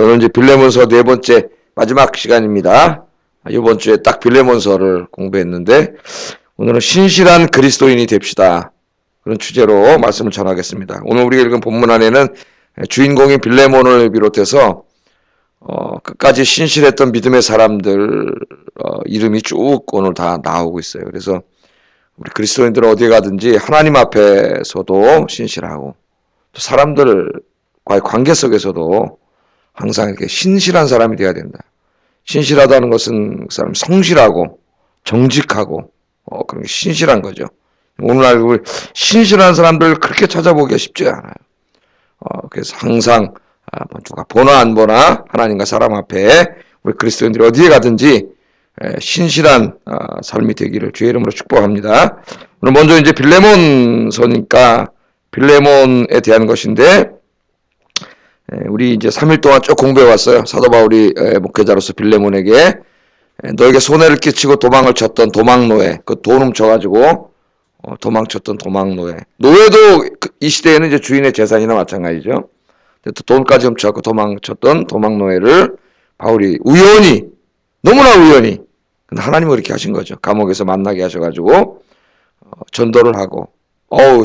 오늘 이제 빌레몬서 네 번째 마지막 시간입니다. 이번 주에 딱 빌레몬서를 공부했는데 오늘은 신실한 그리스도인이 됩시다. 그런 주제로 말씀을 전하겠습니다. 오늘 우리가 읽은 본문 안에는 주인공인 빌레몬을 비롯해서 끝까지 신실했던 믿음의 사람들 이름이 쭉 오늘 다 나오고 있어요. 그래서 우리 그리스도인들은 어디에 가든지 하나님 앞에서도 신실하고 또 사람들과의 관계 속에서도 항상 이렇게 신실한 사람이 되어야 된다. 신실하다는 것은 그 사람 성실하고 정직하고 그런 게 신실한 거죠. 오늘날 우리 신실한 사람들 그렇게 찾아보기가 쉽지 않아요. 그래서 항상 누가 보나 안 보나 하나님과 사람 앞에 우리 그리스도인들이 어디에 가든지 신실한 삶이 되기를 주의 이름으로 축복합니다. 오늘 먼저 이제 빌레몬서니까 빌레몬에 대한 것인데 우리 이제 3일 동안 쭉 공부해 왔어요. 사도 바울이 목회자로서 빌레몬에게 너에게 손해를 끼치고 도망을 쳤던 도망노예, 그 돈 훔쳐가지고 도망쳤던 도망노예. 노예도 이 시대에는 이제 주인의 재산이나 마찬가지죠. 또 돈까지 훔쳐갖고 도망쳤던 도망노예를 바울이 우연히, 너무나 우연히, 하나님은 그렇게 하신 거죠. 감옥에서 만나게 하셔가지고 전도를 하고,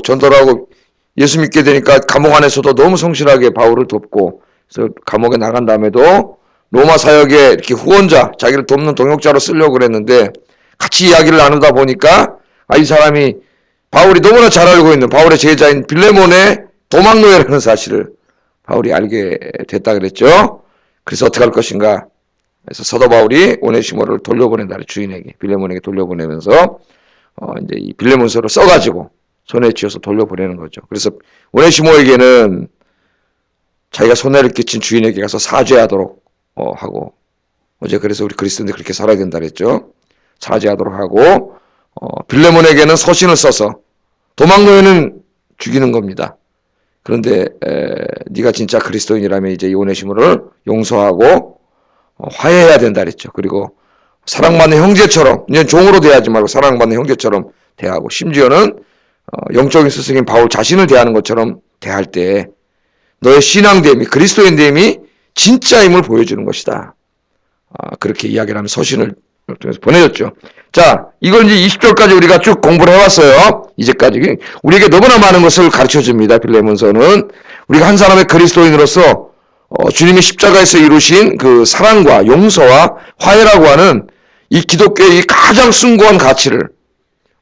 전도를 하고 예수 믿게 되니까 감옥 안에서도 너무 성실하게 바울을 돕고, 그래서 감옥에 나간 다음에도 로마 사역에 이렇게 후원자, 자기를 돕는 동역자로 쓰려고 그랬는데 같이 이야기를 나누다 보니까 이 사람이 바울이 너무나 잘 알고 있는 바울의 제자인 빌레몬의 도망노예라는 사실을 바울이 알게 됐다 그랬죠. 그래서 어떻게 할 것인가? 그래서 사도 바울이 오네시모를 돌려보낸다, 주인에게, 빌레몬에게 돌려보내면서 이제 이 빌레몬서를 써가지고 손에 쥐어서 돌려보내는 거죠. 그래서 오네시모에게는 자기가 손해를 끼친 주인에게 가서 사죄하도록 하고, 어제 그래서 우리 그리스도인들이 그렇게 살아야 된다 그랬죠. 사죄하도록 하고, 빌레몬에게는 서신을 써서 도망노예는 죽이는 겁니다. 그런데 네가 진짜 그리스도인이라면 이제 이 오네시모를 용서하고 화해해야 된다 그랬죠. 그리고 사랑받는 형제처럼, 이제 종으로 대하지 말고 사랑받는 형제처럼 대하고, 심지어는 영적인 스승인 바울 자신을 대하는 것처럼 대할 때 너의 신앙됨이, 그리스도인됨이 진짜임을 보여주는 것이다. 그렇게 이야기를 하면 서신을 통해서 보내줬죠. 자, 이걸 이제 20절까지 우리가 쭉 공부를 해왔어요. 이제까지. 우리에게 너무나 많은 것을 가르쳐줍니다. 빌레몬서는. 우리가 한 사람의 그리스도인으로서 주님이 십자가에서 이루신 그 사랑과 용서와 화해라고 하는 이 기독교의 가장 숭고한 가치를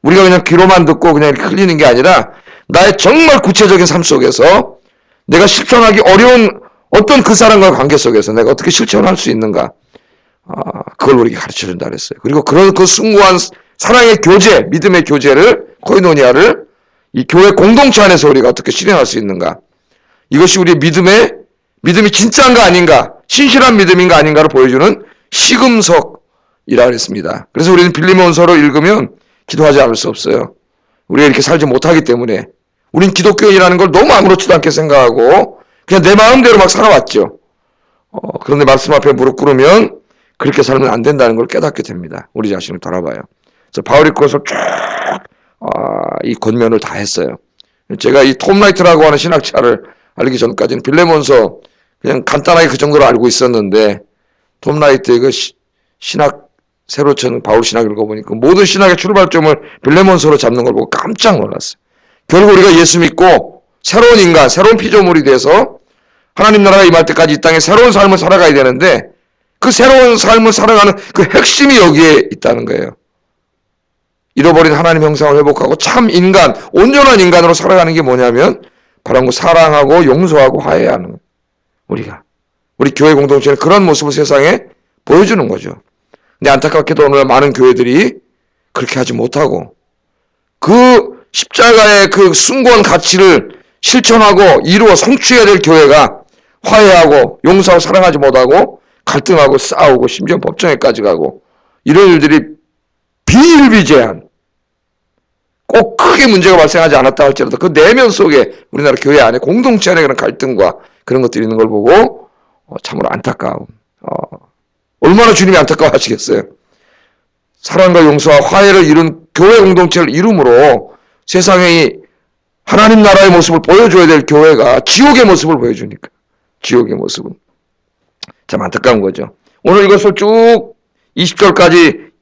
우리가 그냥 귀로만 듣고 그냥 이렇게 흘리는 게 아니라 나의 정말 구체적인 삶 속에서 내가 실천하기 어려운 어떤 그 사람과의 관계 속에서 내가 어떻게 실천할 수 있는가, 그걸 우리에게 가르쳐준다 그랬어요. 그리고 그런 그 숭고한 사랑의 교제, 믿음의 교제를, 코이노니아를 이 교회 공동체 안에서 우리가 어떻게 실현할 수 있는가, 이것이 우리의 믿음이 진짜인가 아닌가, 신실한 믿음인가 아닌가를 보여주는 시금석이라 그랬습니다. 그래서 우리는 빌레몬서를 읽으면 기도하지 않을 수 없어요. 우리가 이렇게 살지 못하기 때문에. 우린 기독교인이라는 걸 너무 아무렇지도 않게 생각하고 그냥 내 마음대로 막 살아왔죠. 그런데 말씀 앞에 무릎 꿇으면 그렇게 살면 안 된다는 걸 깨닫게 됩니다. 우리 자신을 돌아봐요. 그래서 바울이 그것을 쫙 이 권면을 다 했어요. 제가 이 톰 라이트라고 하는 신학자를 알기 전까지는 빌레몬서 그냥 간단하게 그 정도로 알고 있었는데, 톰 라이트의 그 신학, 새로 천 바울 신학 읽어보니까 모든 신학의 출발점을 빌레몬서로 잡는 걸 보고 깜짝 놀랐어요. 결국 우리가 예수 믿고 새로운 인간, 새로운 피조물이 돼서 하나님 나라가 임할 때까지 이 땅에 새로운 삶을 살아가야 되는데 그 새로운 삶을 살아가는 그 핵심이 여기에 있다는 거예요. 잃어버린 하나님 형상을 회복하고 참 인간, 온전한 인간으로 살아가는 게 뭐냐면 바로 사랑하고 용서하고 화해하는 거예요. 우리 교회 공동체는 그런 모습을 세상에 보여주는 거죠. 근데 안타깝게도 오늘 많은 교회들이 그렇게 하지 못하고 그 십자가의 그 숭고한 가치를 실천하고 이루어 성취해야 될 교회가 화해하고 용서하고 사랑하지 못하고 갈등하고 싸우고 심지어 법정에까지 가고, 이런 일들이 비일비재한, 꼭 크게 문제가 발생하지 않았다 할지라도 그 내면 속에 우리나라 교회 안에 공동체 안에 그런 갈등과 그런 것들이 있는 걸 보고 참으로 안타까움. 얼마나 주님이 안타까워하시겠어요. 사랑과 용서와 화해를 이룬 교회 공동체를 이룸으로 세상에 하나님 나라의 모습을 보여줘야 될 교회가 지옥의 모습을 보여주니까. 지옥의 모습은. 참 안타까운 거죠. 오늘 이것을 쭉 20절까지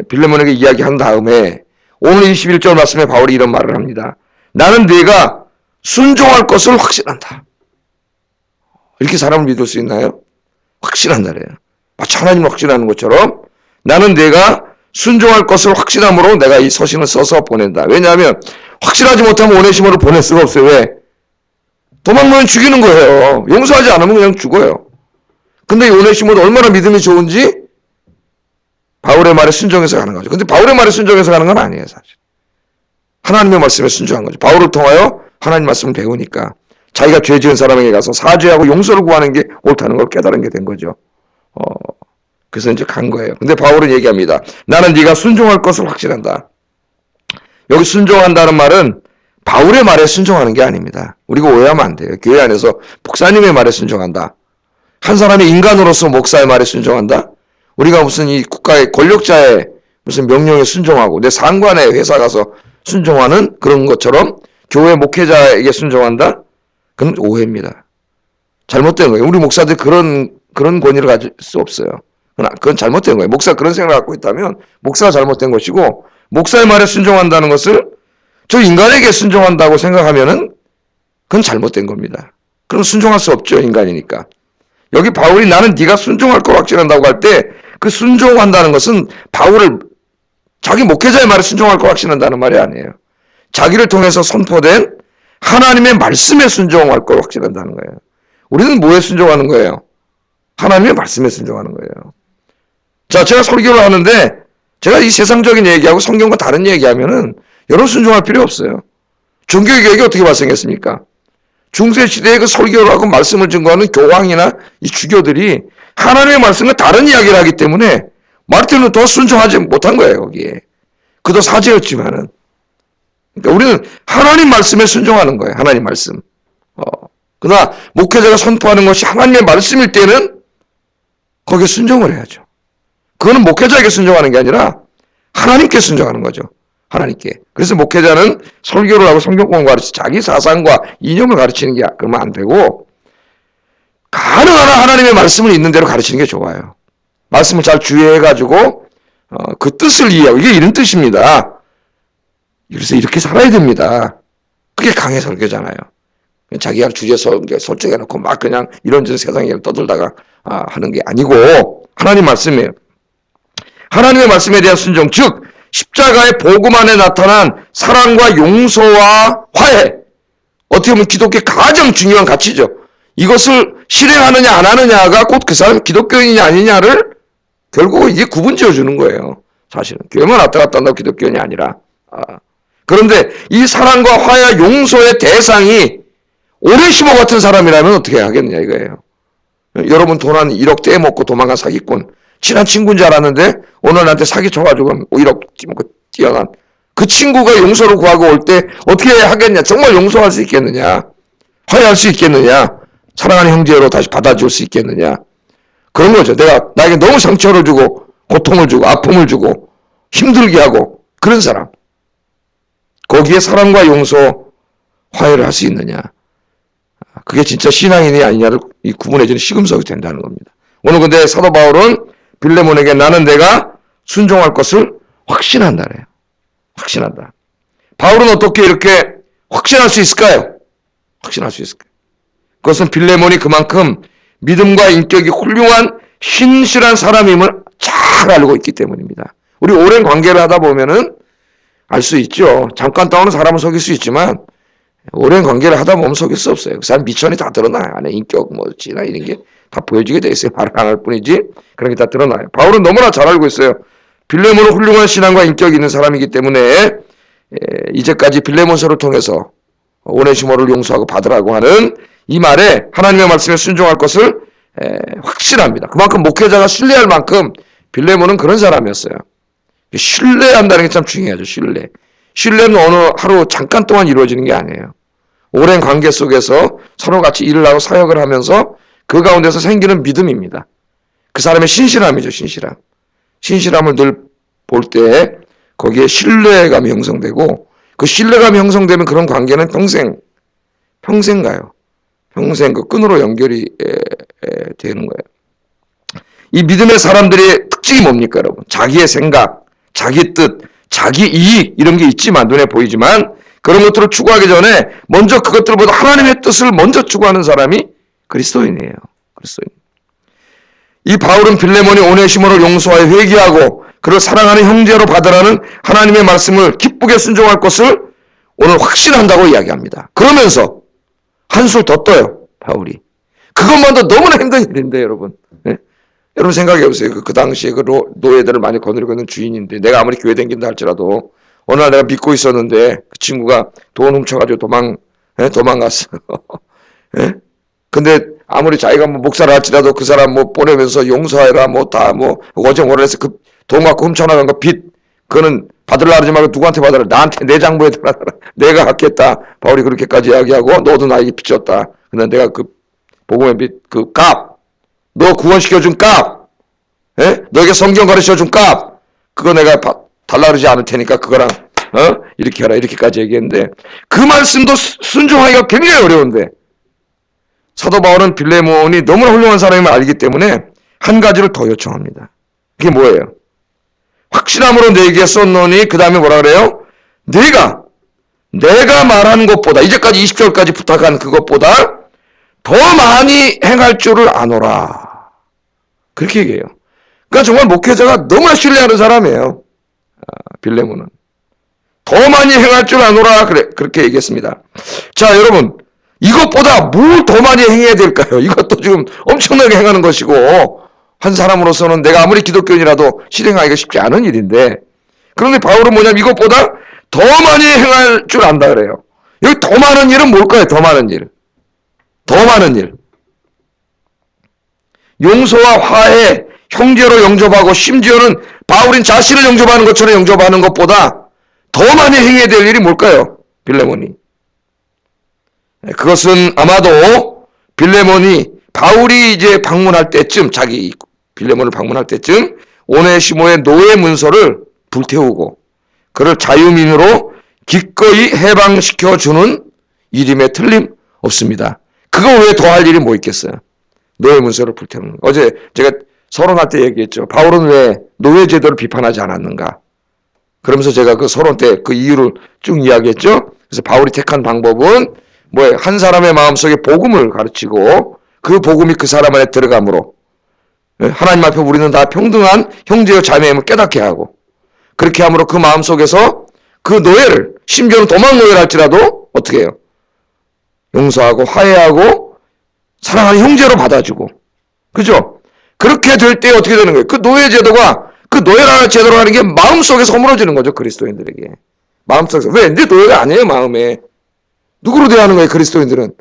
빌레몬에게 이야기한 다음에 오늘 21절 말씀에 바울이 이런 말을 합니다. 나는 네가 순종할 것을 확신한다. 이렇게 사람을 믿을 수 있나요? 확신한다래요. 마치 하나님을 확신하는 것처럼 나는 네가 순종할 것을 확신함으로 내가 이 서신을 써서 보낸다. 왜냐하면 확실하지 못하면 오네시모를 보낼 수가 없어요. 왜? 도망가면 죽이는 거예요. 용서하지 않으면 그냥 죽어요. 근데 이 오네시모도 얼마나 믿음이 좋은지 바울의 말에 순종해서 가는 거죠. 근데 바울의 말에 순종해서 가는 건 아니에요, 사실. 하나님의 말씀에 순종한 거죠. 바울을 통하여 하나님 말씀을 배우니까 자기가 죄 지은 사람에게 가서 사죄하고 용서를 구하는 게 옳다는 걸 깨달은 게 된 거죠. 그래서 이제 간 거예요. 근데 바울은 얘기합니다. 나는 네가 순종할 것을 확신한다. 여기 순종한다는 말은 바울의 말에 순종하는 게 아닙니다. 우리가 오해하면 안 돼요. 교회 안에서 목사님의 말에 순종한다. 한 사람이 인간으로서 목사의 말에 순종한다. 우리가 무슨 이 국가의 권력자의 무슨 명령에 순종하고 내 상관의 회사 가서 순종하는 그런 것처럼 교회 목회자에게 순종한다? 그건 오해입니다. 잘못된 거예요. 우리 목사들 그런 권위를 가질 수 없어요. 그건 잘못된 거예요. 목사가 그런 생각을 갖고 있다면 목사가 잘못된 것이고 목사의 말에 순종한다는 것을 저 인간에게 순종한다고 생각하면은 그건 잘못된 겁니다. 그럼 순종할 수 없죠. 인간이니까. 여기 바울이 나는 네가 순종할 걸 확신한다고 할 때 그 순종한다는 것은 바울을 자기 목회자의 말에 순종할 걸 확신한다는 말이 아니에요. 자기를 통해서 선포된 하나님의 말씀에 순종할 걸 확신한다는 거예요. 우리는 뭐에 순종하는 거예요? 하나님의 말씀에 순종하는 거예요. 자, 제가 설교를 하는데 제가 이 세상적인 얘기하고 성경과 다른 얘기하면은 여러분 순종할 필요 없어요. 종교개혁이 어떻게 발생했습니까? 중세시대에 그 설교를 하고 말씀을 증거하는 교황이나 이 주교들이 하나님의 말씀과 다른 이야기를 하기 때문에 마르틴 루터가 순종하지 못한 거예요, 거기에. 그도 사제였지만은. 그러니까 우리는 하나님 말씀에 순종하는 거예요, 하나님 말씀. 그러나 목회자가 선포하는 것이 하나님의 말씀일 때는 거기에 순종을 해야죠. 그거는 목회자에게 순종하는 게 아니라 하나님께 순종하는 거죠. 하나님께. 그래서 목회자는 설교를 하고 성경공부 가르치 자기 사상과 이념을 가르치는 게 그러면 안 되고 가능한 한 하나님의 말씀을 있는 대로 가르치는 게 좋아요. 말씀을 잘 주의해가지고 그 뜻을 이해하고 이게 이런 뜻입니다. 그래서 이렇게 살아야 됩니다. 그게 강해 설교잖아요. 자기가 주제 설정해놓고 막 그냥 이런저런 세상 얘기를 떠들다가 하는 게 아니고 하나님 말씀이에요. 하나님의 말씀에 대한 순종, 즉 십자가의 복음 안에 나타난 사랑과 용서와 화해, 어떻게 보면 기독교의 가장 중요한 가치죠. 이것을 실행하느냐 안 하느냐가 곧 그 사람이 기독교인이냐 아니냐를 결국 이게 구분 지어주는 거예요. 사실은 교회만 왔다 갔다 한다고 기독교인이 아니라. 그런데 이 사랑과 화해와 용서의 대상이 오네시모 같은 사람이라면 어떻게 하겠느냐 이거예요. 여러분 돈 한 1억 떼먹고 도망간 사기꾼, 친한 친구인 줄 알았는데 오늘 나한테 사기쳐가지고 1억 떼먹고 뛰어난 그 친구가 용서를 구하고 올 때 어떻게 하겠냐. 정말 용서할 수 있겠느냐. 화해할 수 있겠느냐. 사랑하는 형제로 다시 받아줄 수 있겠느냐. 그런 거죠. 나에게 너무 상처를 주고 고통을 주고 아픔을 주고 힘들게 하고 그런 사람. 거기에 사랑과 용서, 화해를 할 수 있느냐. 그게 진짜 신앙인이 아니냐를 구분해주는 시금석이 된다는 겁니다. 오늘 근데 사도 바울은 빌레몬에게 나는 내가 순종할 것을 확신한다래요. 확신한다. 바울은 어떻게 이렇게 확신할 수 있을까요? 확신할 수 있을까요? 그것은 빌레몬이 그만큼 믿음과 인격이 훌륭한 신실한 사람임을 잘 알고 있기 때문입니다. 우리 오랜 관계를 하다 보면은 알 수 있죠. 잠깐 동안은 사람을 속일 수 있지만 오랜 관계를 하다 보면 속일 수 없어요. 그 사람 미천이 다 드러나요. 안에 인격, 지나 이런 게 다 보여지게 돼 있어요. 말을 안 할 뿐이지 그런 게 다 드러나요. 바울은 너무나 잘 알고 있어요. 빌레몬은 훌륭한 신앙과 인격이 있는 사람이기 때문에 이제까지 빌레몬서를 통해서 오네시모를 용서하고 받으라고 하는 이 말에 하나님의 말씀에 순종할 것을 확신합니다. 그만큼 목회자가 신뢰할 만큼 빌레몬은 그런 사람이었어요. 신뢰한다는 게 참 중요하죠. 신뢰는 어느 하루 잠깐 동안 이루어지는 게 아니에요. 오랜 관계 속에서 서로 같이 일을 하고 사역을 하면서 그 가운데서 생기는 믿음입니다. 그 사람의 신실함이죠. 신실함을 늘 볼 때 거기에 신뢰감이 형성되고 그 신뢰감이 형성되면 그런 관계는 평생 가요. 평생 그 끈으로 연결이 되는 거예요. 이 믿음의 사람들의 특징이 뭡니까, 여러분? 자기의 생각, 자기 뜻, 자기 이익 이런 게 있지만, 눈에 보이지만 그런 것들을 추구하기 전에 먼저 그것들보다 하나님의 뜻을 먼저 추구하는 사람이 그리스도인이에요. 그리스도인. 이 바울은 빌레몬이 오네시모를 용서하여 회개하고 그를 사랑하는 형제로 받으라는 하나님의 말씀을 기쁘게 순종할 것을 오늘 확신한다고 이야기합니다. 그러면서 한술 더 떠요, 바울이. 그것만도 너무나 힘든 일인데, 여러분. 네? 여러분 생각해 보세요. 그 당시에 그 노예들을 많이 거느리고 있는 주인인데, 내가 아무리 교회 댕긴다 할지라도 어느 날 내가 믿고 있었는데 그 친구가 돈 훔쳐가지고 도망갔어. 예? 근데 아무리 자기가 뭐 목사를 할지라도 그 사람 뭐 보내면서 용서해라 어제 오래해서 그 돈 갖고 훔쳐나간 거 빚 그거는 받으려 하지 말고 누구한테 받으라. 나한테 내 장부에 들어라. 내가 갚겠다. 바울이 그렇게까지 이야기하고 너도 나에게 빚졌다. 근데 내가 그 복음의 빚 그 값 너 구원시켜준 값 너에게 성경 가르쳐준 값 그거 내가 달라 그러지 않을 테니까 그거랑 이렇게 하라 이렇게까지 얘기했는데 그 말씀도 순종하기가 굉장히 어려운데 사도 바울은 빌레몬이 너무나 훌륭한 사람임을 알기 때문에 한 가지를 더 요청합니다. 그게 뭐예요? 확실함으로 내게 썼노니 그 다음에 뭐라 그래요? 내가 말한 것보다 이제까지 20절까지 부탁한 그것보다 더 많이 행할 줄을 아노라. 그렇게 얘기해요. 그러니까 정말 목회자가 너무나 신뢰하는 사람이에요. 빌레몬은. 더 많이 행할 줄 아노라. 그렇게 얘기했습니다. 자, 여러분. 이것보다 뭘 더 많이 행해야 될까요? 이것도 지금 엄청나게 행하는 것이고 한 사람으로서는 내가 아무리 기독교인이라도 실행하기가 쉽지 않은 일인데 그런데 바울은 뭐냐면 이것보다 더 많이 행할 줄 안다 그래요. 여기 더 많은 일은 뭘까요? 더 많은 일. 더 많은 일. 용서와 화해, 형제로 영접하고 심지어는 바울인 자신을 영접하는 것처럼 영접하는 것보다 더 많이 행해야 될 일이 뭘까요? 빌레몬이. 그것은 아마도 빌레몬이 바울이 이제 방문할 때쯤 빌레몬을 방문할 때쯤 오네시모의 노예 문서를 불태우고 그를 자유민으로 기꺼이 해방시켜주는 일임에 틀림없습니다. 그거 외에 더 할 일이 뭐 있겠어요? 노예 문서를 불태우는 거. 어제 제가 서론할 때 얘기했죠. 바울은 왜 노예 제도를 비판하지 않았는가? 그러면서 제가 그 서론 때 그 이유를 쭉 이야기했죠. 그래서 바울이 택한 방법은 한 사람의 마음속에 복음을 가르치고 그 복음이 그 사람 안에 들어감으로 하나님 앞에 우리는 다 평등한 형제와 자매임을 깨닫게 하고 그렇게 함으로 그 마음속에서 그 노예를 심지어는 도망 노예를 할지라도 어떻게 해요? 용서하고 화해하고 사랑하는 형제로 받아주고 그죠? 그렇게 될 때 어떻게 되는 거예요? 그 노예 제도가 그 노예라는 제도라는 게 마음속에서 허물어지는 거죠. 그리스도인들에게. 마음속에서. 왜? 내 노예가 아니에요. 마음에. 누구로 대하는 거예요? 그리스도인들은.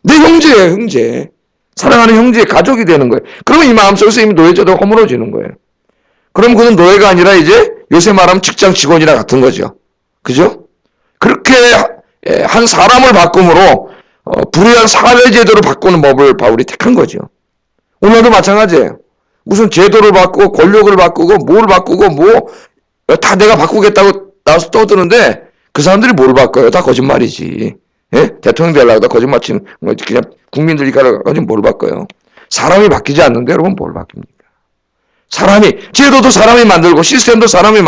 내 형제예요. 형제. 사랑하는 형제의 가족이 되는 거예요. 그러면 이 마음속에서 이미 노예 제도가 허물어지는 거예요. 그럼 그는 노예가 아니라 이제 요새 말하면 직장 직원이나 같은 거죠. 그죠? 그렇게 한 사람을 바꿈으로 불의한 사회 제도를 바꾸는 법을 바울이 택한 거죠. 오늘도 마찬가지예요. 무슨 제도를 바꾸고 권력을 바꾸고 뭘 바꾸고 다 내가 바꾸겠다고 나와서 떠드는데 그 사람들이 뭘 바꿔요? 다 거짓말이지. 예? 대통령 되려고 다 거짓말 치는 그냥 국민들이 가지고 뭘 바꿔요? 사람이 바뀌지 않는데 여러분 뭘 바뀝니까? 제도도 사람이 만들고 시스템도 사람이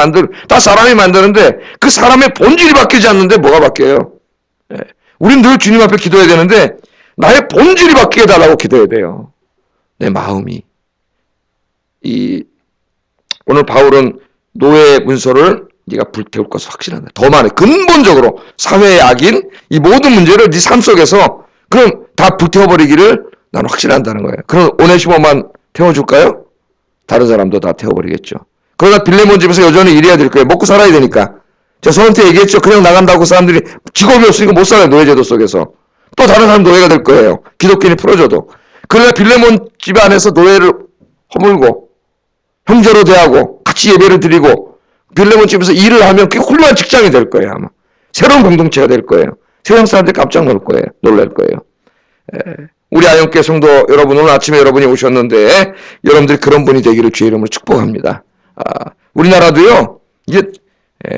다 사람이 만드는데 그 사람의 본질이 바뀌지 않는데 뭐가 바뀌어요? 예. 우린 늘 주님 앞에 기도해야 되는데 나의 본질이 바뀌게 해달라고 기도해야 돼요. 내 마음이. 오늘 바울은 노예 문서를 네가 불태울 것을 확신한다. 더 많이 근본적으로 사회의 악인 이 모든 문제를 네 삶 속에서 그럼 다 불태워버리기를 나는 확신한다는 거예요. 그럼 오네시모만 태워줄까요? 다른 사람도 다 태워버리겠죠. 그러나 빌레몬 집에서 여전히 일해야 될 거예요. 먹고 살아야 되니까. 제가 서한테 얘기했죠. 그냥 나간다고 사람들이 직업이 없으니까 못 살아요. 노예제도 속에서. 또 다른 사람 노예가 될 거예요. 기독교인이 풀어줘도. 그러나 빌레몬 집 안에서 노예를 허물고 형제로 대하고 같이 예배를 드리고 빌레몬 집에서 일을 하면 그게 훌륭한 직장이 될 거예요. 아마. 새로운 공동체가 될 거예요. 세상 사람들이 깜짝 놀랄 거예요. 우리 아영교회 성도 여러분 오늘 아침에 여러분이 오셨는데 여러분들이 그런 분이 되기를 주의 이름으로 축복합니다. 우리나라도요. 이게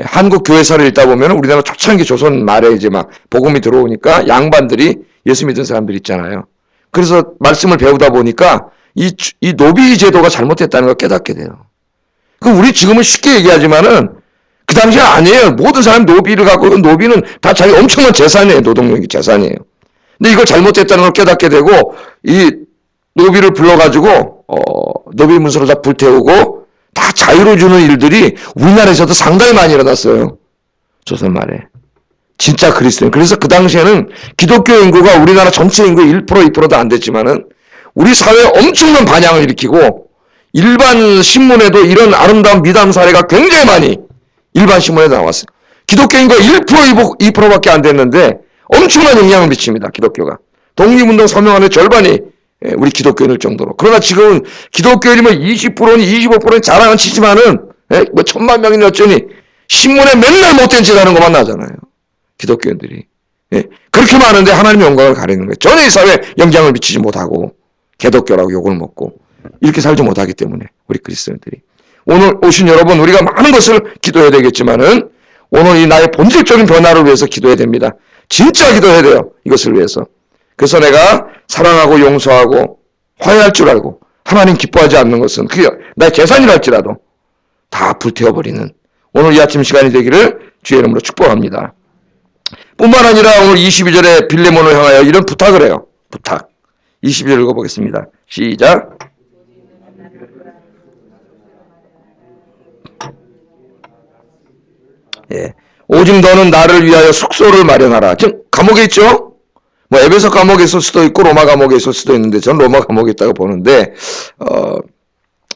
한국 교회사를 읽다 보면 우리나라 초창기 조선 말에 이제 막 복음이 들어오니까 양반들이 예수 믿은 사람들 있잖아요. 그래서 말씀을 배우다 보니까 이 노비 제도가 잘못됐다는 걸 깨닫게 돼요. 그 우리 지금은 쉽게 얘기하지만은 그 당시에 아니에요. 모든 사람이 노비를 갖고, 노비는 다 자기 엄청난 재산이에요. 노동력이 재산이에요. 근데 이걸 잘못됐다는 걸 깨닫게 되고, 이 노비를 불러가지고, 노비 문서로 다 불태우고, 다 자유로 주는 일들이 우리나라에서도 상당히 많이 일어났어요. 조선 말에. 진짜 그리스도인. 그래서 그 당시에는 기독교 인구가 우리나라 전체 인구 1%, 2%도 안 됐지만은, 우리 사회에 엄청난 반향을 일으키고, 일반 신문에도 이런 아름다운 미담 사례가 굉장히 많이 일반 신문에 나왔어요. 기독교 인구가 1%, 2%밖에 안 됐는데 엄청난 영향을 미칩니다. 기독교가. 독립운동 서명하는 절반이 우리 기독교인일 정도로. 그러나 지금은 기독교인이면 20%니 25%니 자랑은 치지만은 뭐 1000만 명이나 어쩌니 신문에 맨날 못된 짓 하는 것만 나잖아요. 기독교인들이. 그렇게 많은데 하나님의 영광을 가리는 거예요. 전혀 이 사회에 영향을 미치지 못하고 개독교라고 욕을 먹고 이렇게 살지 못하기 때문에 우리 그리스도인들이. 오늘 오신 여러분, 우리가 많은 것을 기도해야 되겠지만은 오늘 이 나의 본질적인 변화를 위해서 기도해야 됩니다. 진짜 기도해야 돼요. 이것을 위해서. 그래서 내가 사랑하고 용서하고 화해할 줄 알고 하나님 기뻐하지 않는 것은 그게 나의 재산이랄지라도 다 불태워버리는 오늘 이 아침 시간이 되기를 주의 이름으로 축복합니다. 뿐만 아니라 오늘 22절에 빌레몬을 향하여 이런 부탁을 해요. 부탁. 22절 읽어보겠습니다. 시작. 예. 오직 너는 나를 위하여 숙소를 마련하라. 지금 감옥에 있죠? 뭐 에베소 감옥에 있을 수도 있고 로마 감옥에 있을 수도 있는데 저는 로마 감옥에 있다고 보는데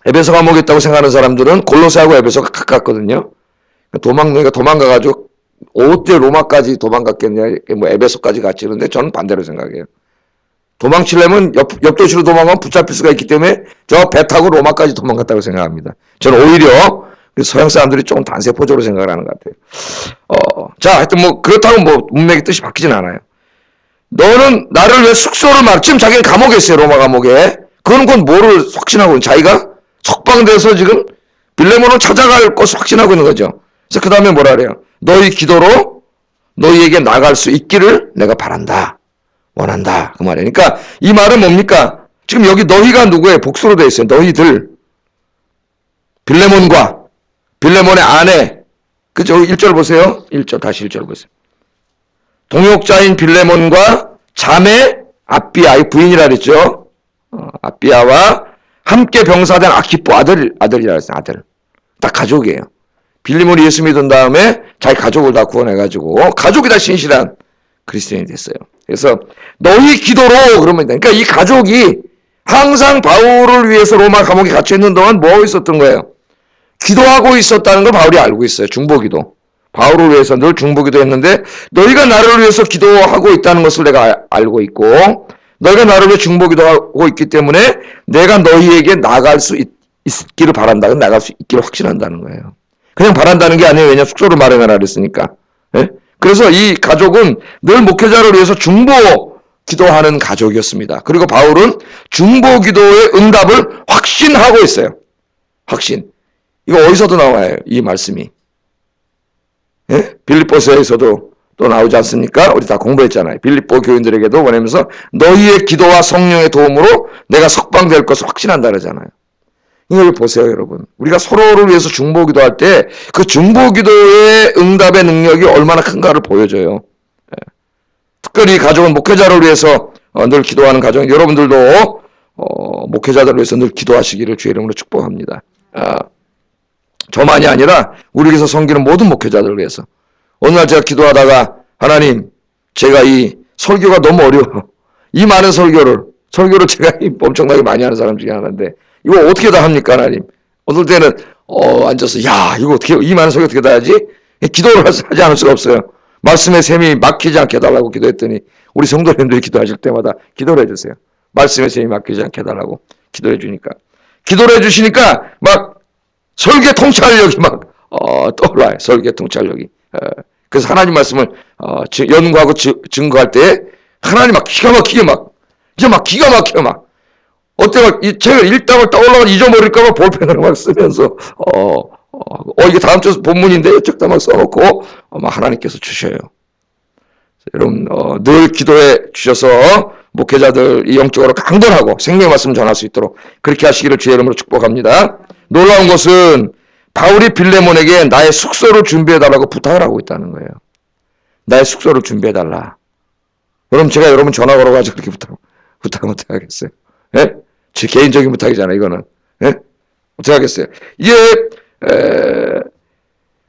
에베소 감옥에 있다고 생각하는 사람들은 골로새하고 에베소가 가깝거든요. 도망가가지고 어때 로마까지 도망갔겠냐, 뭐 에베소까지 갔지. 그런데 저는 반대로 생각해요. 도망치려면 옆 도시로 도망가면 붙잡힐 수가 있기 때문에 저 배 타고 로마까지 도망갔다고 생각합니다. 저는 오히려 서양 사람들이 조금 단세포적으로 생각을 하는 것 같아요. 자, 하여튼 뭐 그렇다고 뭐 문맥의 뜻이 바뀌진 않아요. 너는 나를 왜 숙소를 지금 자기는 감옥에 있어요. 로마 감옥에. 그건 뭐를 확신하고 있는, 자기가 석방돼서 지금 빌레몬을 찾아갈 것을 확신하고 있는 거죠. 그래서 그 다음에 뭐라 그래요? 너희 기도로 너희에게 나갈 수 있기를 내가 바란다. 원한다. 그 말이에요. 그러니까 이 말은 뭡니까? 지금 여기 너희가 누구예요? 복수로 되어 있어요. 너희들. 빌레몬과 빌레몬의 아내. 그죠? 1절 보세요. 1절, 다시 1절 보세요. 동역자인 빌레몬과 자매 아비아, 이 부인이라 그랬죠. 아비아와 함께 병사된 아키포, 아들이라 그랬어요. 아들. 딱 가족이에요. 빌레몬이 예수 믿은 다음에 자기 가족을 다 구원해가지고 가족이 다 신실한 그리스도인이 됐어요. 그래서 너희 기도로 그러면 그러니까 이 가족이 항상 바울을 위해서 로마 감옥에 갇혀 있는 동안 뭐 하고 있었던 거예요? 기도하고 있었다는 걸 바울이 알고 있어요. 중보기도. 바울을 위해서 늘 중보기도 했는데 너희가 나를 위해서 기도하고 있다는 것을 내가 알고 있고 너희가 나를 위해 중보기도 하고 있기 때문에 내가 너희에게 나갈 수 있기를 바란다. 나갈 수 있기를 확신한다는 거예요. 그냥 바란다는 게 아니에요. 왜냐하면 숙소를 마련하라 그랬으니까. 예? 그래서 이 가족은 늘 목회자를 위해서 중보 기도하는 가족이었습니다. 그리고 바울은 중보 기도의 응답을 확신하고 있어요. 확신. 이거 어디서도 나와요. 이 말씀이. 예? 빌립보서에서도 또 나오지 않습니까? 우리 다 공부했잖아요. 빌립보 교인들에게도 보내면서 너희의 기도와 성령의 도움으로 내가 석방될 것을 확신한다 그러잖아요. 이걸 보세요, 여러분. 우리가 서로를 위해서 중보 기도할 때 그 중보 기도의 응답의 능력이 얼마나 큰가를 보여줘요. 특별히 가족은 목회자를 위해서 늘 기도하는 가정, 여러분들도 목회자들을 위해서 늘 기도하시기를 주의 이름으로 축복합니다. 저만이 아니라 우리에게서 섬기는 모든 목회자들을 위해서. 어느 날 제가 기도하다가 하나님, 제가 이 설교가 너무 어려워. 이 많은 설교를 제가 엄청나게 많이 하는 사람 중에 하나인데 이거 어떻게 다 합니까, 하나님? 어떨 때는 앉아서 야, 이거 어떻게 이 많은 설교 어떻게 다 하지? 기도를 하지 않을 수가 없어요. 말씀의 셈이 막히지 않게 해달라고 기도했더니 우리 성도님들이 기도하실 때마다 기도를 해주세요. 말씀의 셈이 막히지 않게 해달라고 기도해 주니까. 기도를 해주시니까 막 설계 통찰력이 막 떠올라요. 설계 통찰력이. 그래서 하나님 말씀을 연구하고 증거할 때 하나님 막 기가 막히게 이제 막 기가 막혀 막. 어때 막 책을 읽다가 떠올라가 잊어버릴까봐 볼펜으로 막 쓰면서 이게 다음 주 본문인데 이쪽다 막 써놓고 하나님께서 주셔요. 여러분 늘 기도해 주셔서 목회자들이 영적으로 강건하고 생명의 말씀을 전할 수 있도록 그렇게 하시기를 주의 이름으로 축복합니다. 놀라운 것은 바울이 빌레몬에게 나의 숙소를 준비해달라고 부탁을 하고 있다는 거예요. 나의 숙소를 준비해달라. 여러분, 제가 여러분 전화 걸어가지고 그렇게 부탁 어떻게 하겠어요? 예? 제 개인적인 부탁이잖아요, 이거는. 예? 어떻게 하겠어요? 이게,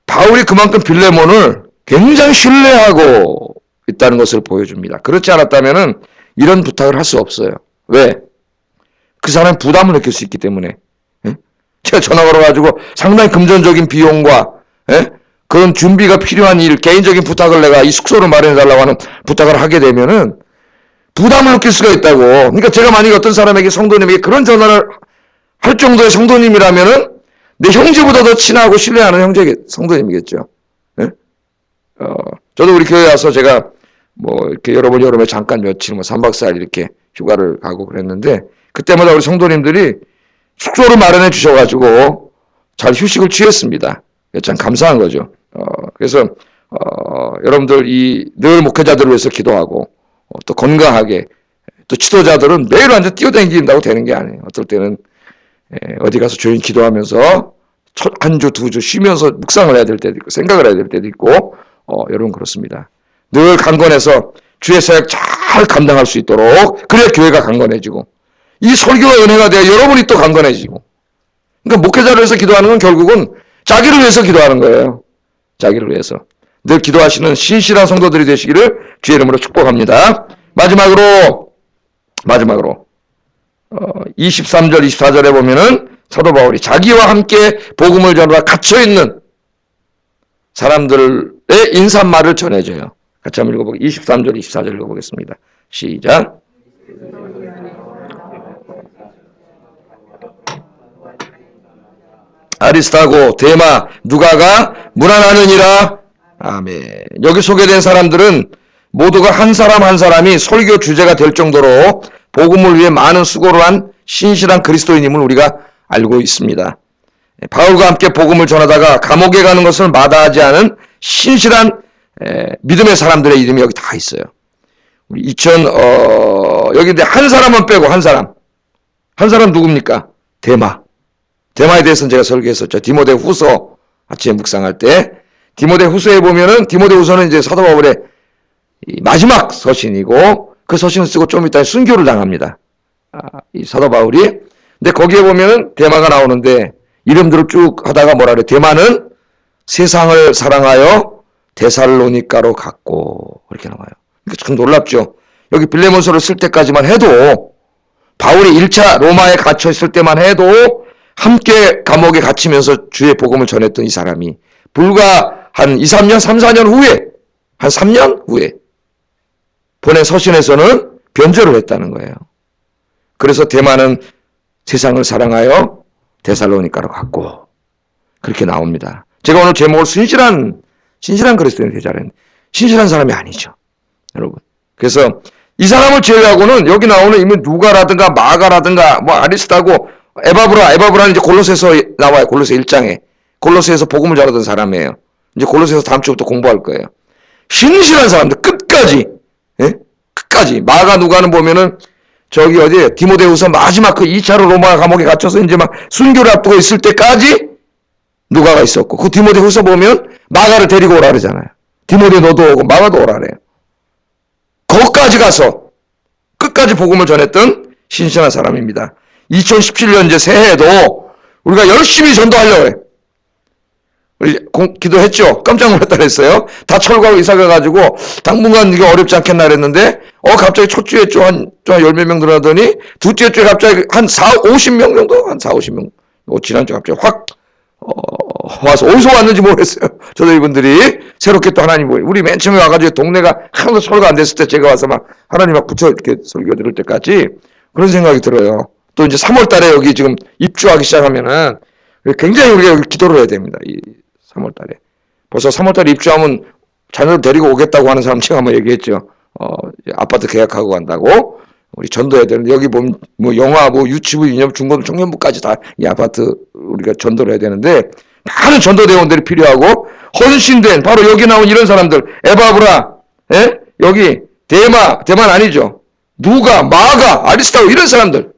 바울이 그만큼 빌레몬을 굉장히 신뢰하고 있다는 것을 보여줍니다. 그렇지 않았다면은 이런 부탁을 할 수 없어요. 왜? 그 사람이 부담을 느낄 수 있기 때문에. 예? 제가 전화 걸어가지고 상당히 금전적인 비용과, 예? 그런 준비가 필요한 일, 개인적인 부탁을 내가 이 숙소를 마련해달라고 하는 부탁을 하게 되면은 부담을 느낄 수가 있다고. 그러니까 제가 만약에 어떤 사람에게, 성도님에게 그런 전화를 할 정도의 성도님이라면은 내 형제보다 더 친하고 신뢰하는 성도님이겠죠. 예? 저도 우리 교회 와서 제가 뭐 이렇게 여름에 잠깐 며칠 3박 4일 이렇게 휴가를 가고 그랬는데, 그때마다 우리 성도님들이 숙소를 마련해 주셔가지고 잘 휴식을 취했습니다. 참 감사한 거죠. 그래서 여러분들 늘 목회자들을 위해서 기도하고 또 건강하게, 또 지도자들은 매일 완전 뛰어다닌다고 되는 게 아니에요. 어떨 때는 어디 가서 조용히 기도하면서 한 주, 두 주 쉬면서 묵상을 해야 될 때도 있고 생각을 해야 될 때도 있고, 여러분 그렇습니다. 늘 강건해서 주의 사역 잘 감당할 수 있도록, 그래야 교회가 강건해지고 이 설교와 은혜가 돼야 여러분이 또 강건해지고. 그러니까 목회자를 위해서 기도하는 건 결국은 자기를 위해서 기도하는 거예요. 자기를 위해서. 늘 기도하시는 신실한 성도들이 되시기를 주의 이름으로 축복합니다. 마지막으로 23절, 24절에 보면은 사도 바울이 자기와 함께 복음을 전하다 갇혀있는 사람들의 인사말을 전해줘요. 같이 한번 읽어보겠습니다. 23절, 24절 읽어보겠습니다. 시작. 아리스타고, 데마, 누가가 문안하느니라. 아멘. 여기 소개된 사람들은 모두가 한 사람 한 사람이 설교 주제가 될 정도로 복음을 위해 많은 수고를 한 신실한 그리스도인임을 우리가 알고 있습니다. 바울과 함께 복음을 전하다가 감옥에 가는 것을 마다하지 않은 신실한 믿음의 사람들의 이름이 여기 다 있어요. 우리 여기 한 사람은 빼고 한 사람 누굽니까? 데마에 대해서는 제가 설교했었죠. 디모데후서 아침에 묵상할 때 디모데후서에 보면은, 디모데후서는 이제 사도 바울의 마지막 서신이고, 그 서신을 쓰고 좀 이따 순교를 당합니다. 이 사도 바울이. 근데 거기에 보면은 데마가 나오는데, 이름들을 쭉 하다가 뭐라 그래? 데마는 세상을 사랑하여 데살로니가로 갔고, 그렇게 나와요. 그러니까 참 놀랍죠. 여기 빌레몬서를 쓸 때까지만 해도, 바울이 1차 로마에 갇혀 있을 때만 해도 함께 감옥에 갇히면서 주의 복음을 전했던 이 사람이 불과 한 2, 3년, 3, 4년 후에, 한 3년 후에 보낸 서신에서는 변절을 했다는 거예요. 그래서 데마는 세상을 사랑하여 데살로니가로 갔고, 그렇게 나옵니다. 제가 오늘 제목을 신실한 그리스도인이 되자는, 신실한 사람이 아니죠, 여러분. 그래서 이 사람을 제외하고는 여기 나오는 이미 누가라든가 마가라든가 뭐 아리스타고 에바브라는 이제 골로새에서 나와요. 골로새 1장에. 골로새에서 복음을 전하던 사람이에요. 이제 골로새에서 다음 주부터 공부할 거예요. 신실한 사람들 끝까지, 예? 끝까지. 마가 누가는 보면은 저기 어디에 디모데후서 마지막 그 2차로 로마 감옥에 갇혀서 이제 막 순교를 앞두고 있을 때까지 누가가 있었고, 그 디모데후서 보면 마가를 데리고 오라 그러잖아요. 디모데 너도 오고 마가도 오라 그래요. 거기까지 가서 끝까지 복음을 전했던 신실한 사람입니다. 2017년 이제 새해에도 우리가 열심히 전도하려고 해요. 우리 기도했죠? 깜짝 놀랐다 그랬어요. 다 철거하고 이사 가가지고 당분간 이게 어렵지 않겠나 그랬는데, 갑자기 첫 주에 한 10몇 명 들어가더니, 둘째 주에 갑자기 한 50명 정도? 한 50명. 지난주에 갑자기 확, 와서 어디서 왔는지 모르겠어요. 저도 이분들이 새롭게 또 하나님, 우리 맨 처음에 와가지고 동네가 하나도 철거 안 됐을 때 제가 와서 막 하나님 막 붙여 이렇게 설교 들을 때까지 그런 생각이 들어요. 또 이제 3월 달에 여기 지금 입주하기 시작하면은 굉장히 우리가 여기 기도를 해야 됩니다. 이 3월 달에. 벌써 3월 달에 입주하면 자녀를 데리고 오겠다고 하는 사람 제가 한번 얘기했죠. 아파트 계약하고 간다고. 우리 전도해야 되는데, 여기 보면 뭐 영화, 뭐 유치부, 유년부, 중고등, 청년부까지 다 이 아파트 우리가 전도를 해야 되는데, 많은 전도대원들이 필요하고, 헌신된, 바로 여기 나온 이런 사람들, 에바브라, 예? 여기, 데마는 아니죠. 누가, 마가, 아리스타고 이런 사람들,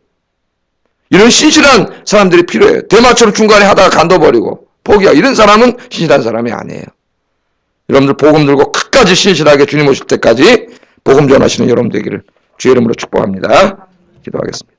이런 신실한 사람들이 필요해요. 대마처럼 중간에 하다가 간둬버리고 포기하고 이런 사람은 신실한 사람이 아니에요. 여러분들 복음 들고 끝까지 신실하게 주님 오실 때까지 복음 전하시는 여러분 되기를 주의 이름으로 축복합니다. 기도하겠습니다.